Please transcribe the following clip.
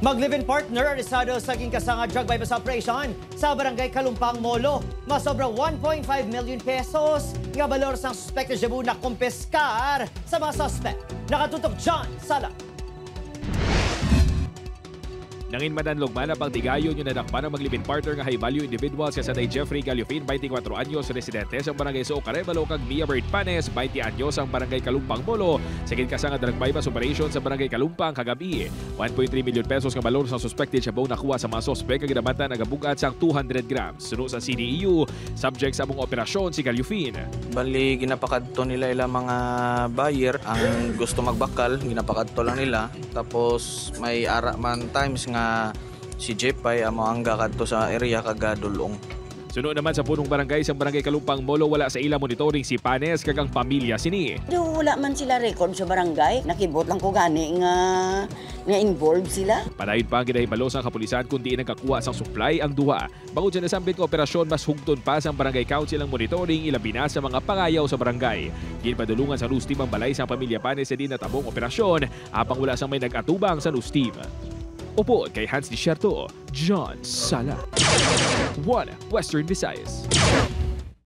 Mag-live-in partner aresado sa kasanga drug bypass operation sa barangay Kalumpang, Molo. Masobra 1.5 million pesos nga balor sang suspect na Cebu na kumpiskar sa mga suspect. Nakatutok John Sala. Nangin madanlog man ang pagtigayon yung nadakpan ng maglibin partner nga high-value individuals sa Sanay Jeffrey Galiofin, 24 anyos, residente sa barangay Soocare, Balokag, Mia Bird Panes, 20 anyos ang barangay Kalumpang, Molo. Sigid kasanga drug bypass operation sa barangay Kalumpang kagabi. 1.3 million pesos nga balor sa suspected siya bong nakuha sa mga suspect nga ginabatan nagabugat sang 200 grams. Suno sa CDEU, subject sa among operasyon si Galiofin. Bali, ginapakadto nila ilang mga buyer ang gusto magbakal, ginapakadto lang nila. Tapos may ara man times nga si Jepay amo ang kadto sa area kagadulong. Suno naman sa punong barangay sa barangay Kalumpang, Molo, wala sa ila monitoring si Panes kagang pamilya sini. Wala man sila record sa barangay. Nakibot lang ko gani nga involved sila. Padayon pa ang ginahibalos ang kapulisan kundi nagkakuha sang supply ang duha. Bangod sa nasambit nga operasyon, mas hugton pa sa barangay council ang monitoring ilabi na sa mga pangayaw sa barangay. Ginpadulungan sa news team ang balay sa pamilya Panes sa din natabong operasyon apang wala sang may nag-atubang sa news team. Upo kay Hans Desierto, John Sala. 1 Western Visayas.